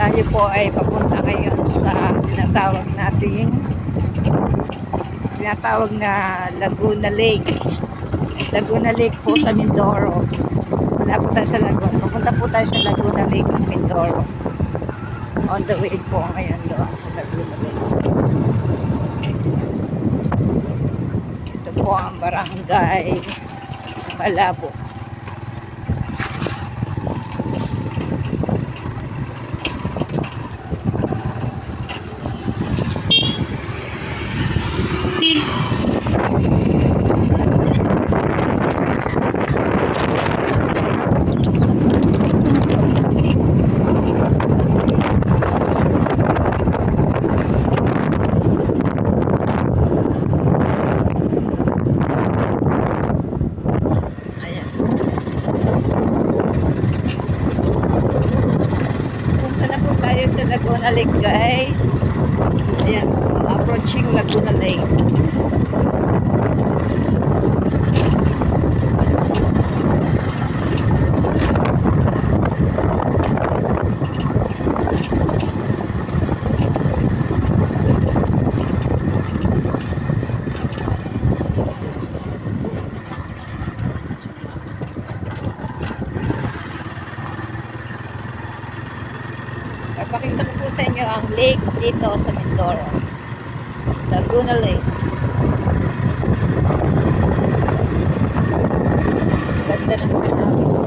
tayo po ay papunta ngayon sa tinatawag na Laguna Lake. Laguna Lake po sa Mindoro. Wala po tayo sa Laguna. Papunta po tayo sa Laguna Lake ng Mindoro. On the way po ngayon doon sa Laguna Lake. Ito po ang barangay Malabo. Sa Laguna Lake, guys. Ayan, approaching Laguna Lake. Pakita ko po sa inyo ang lake dito sa Mindoro. Laguna Lake. Ganda ng panahon.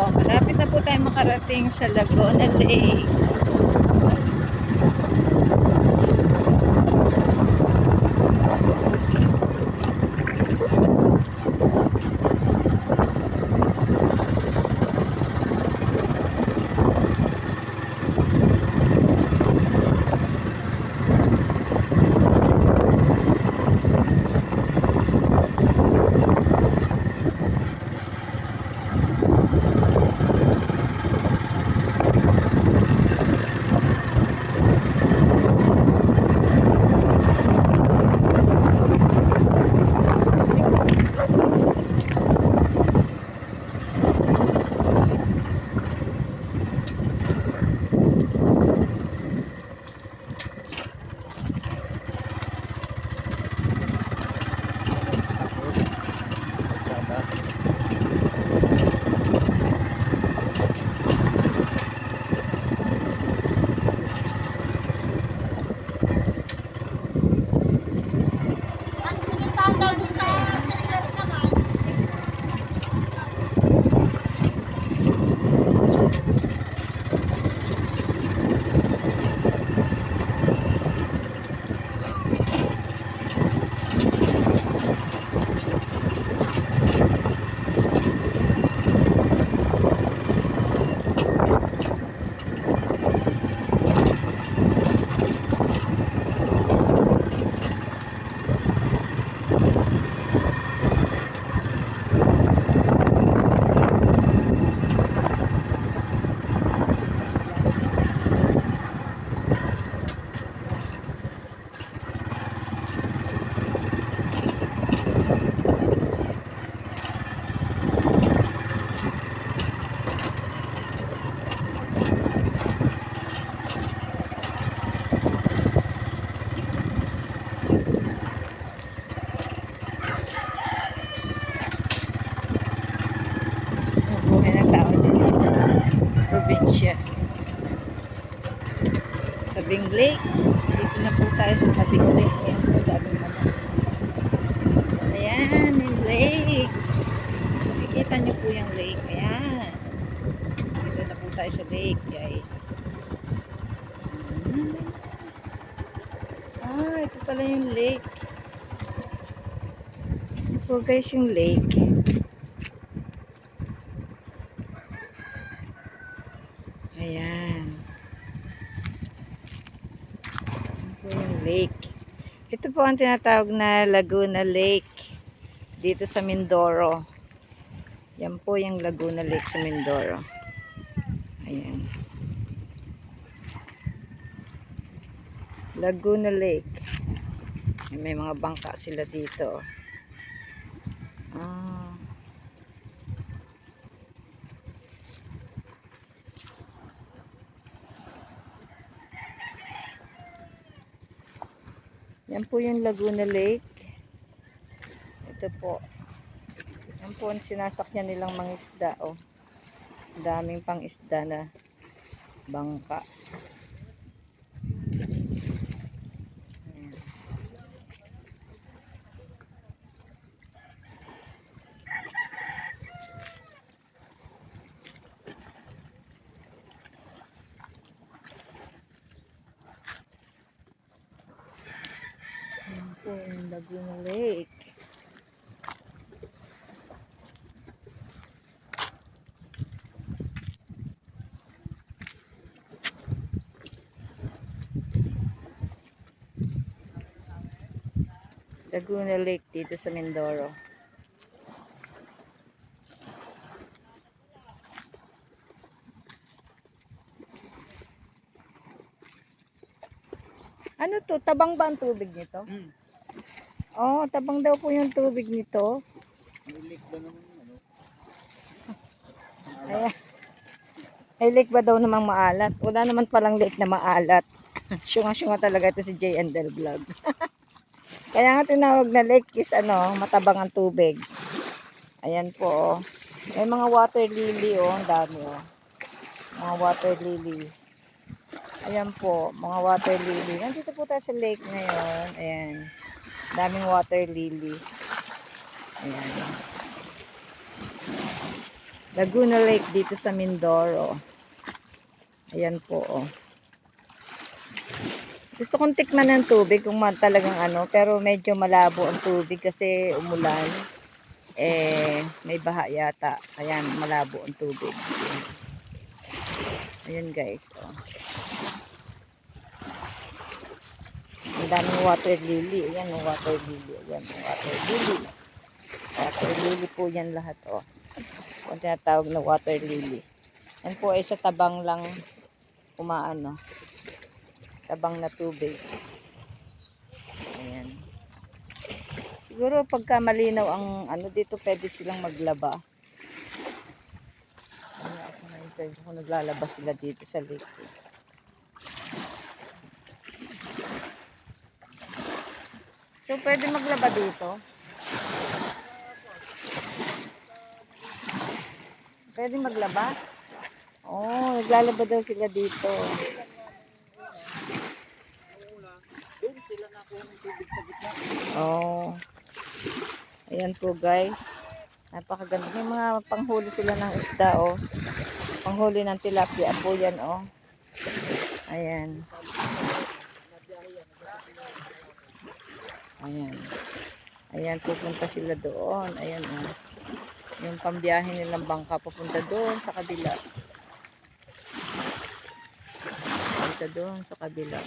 Malapit na po tayo makarating sa Laguna Lake. tabing lake. Dito na po tayo sa tabing lake. Ayan po, daming manok. Ayan, yung lake. Makikita nyo po yung lake. Ayan. Dito na po tayo sa lake, guys. Ito pala yung lake. Ito po guys yung lake. Ayan. Ito po yung lake. Ito po ang tinatawag na Laguna Lake. Dito sa Mindoro. Yan po yung Laguna Lake sa Mindoro. Ayan. Laguna Lake. May mga bangka sila dito. Yan po yung Laguna Lake. Ito po. Yan po ang sinasakyan nilang mga isda. Oh. Daming pang isda na bangka. Yan po yung Laguna Lake. Laguna Lake dito sa Mindoro. Ano to? Tabang ba ang tubig nito? Oh, tabang daw po yung tubig nito. May lake ba naman ano? Ayan. Ay, lake ba daw namang maalat? Wala naman palang lake na maalat. Syunga-syunga talaga ito si J and Del Vlog. Kaya nga tinawag na lake is ano, matabang ang tubig. Ayan po oh. May mga water lily oh, ang dami oh. Mga water lily. Ayan po, mga water lily. Nandito po tayo sa lake ngayon. Ayan. Daming water lily. Ayan. Laguna Lake dito sa Mindoro. Ayan po oh. Gusto kong tikman ng tubig kung talagang ano, pero medyo malabo ang tubig kasi umulan. May baha yata. Ayan, malabo ang tubig. Ayan guys oh. Ang daming water lily. Ayan ang water lily. Ayan ang water lily. Water lily po yan lahat oh. Kung tinatawag na water lily. Yan po ay sa tabang lang umaano. Tabang na tubig. Ayan. Siguro pagka malinaw ang ano dito pwede silang maglaba. Ako naglalaba sila dito sa lake. So pwede maglaba dito? Pwede maglaba? Oh, naglalaba daw sila dito. Doon sila nakuha ng tubig sa gitna. Oh. Ayan po guys. Napakaganda. May mga panghuli sila ng isda oh. Panghuli ng tilapia po yan oh. Ayan. Ayan. Ayan, pupunta sila doon. Ayan oh. Yung pambiyahe nilang bangka pupunta doon sa kabila. Pupunta doon sa kabila.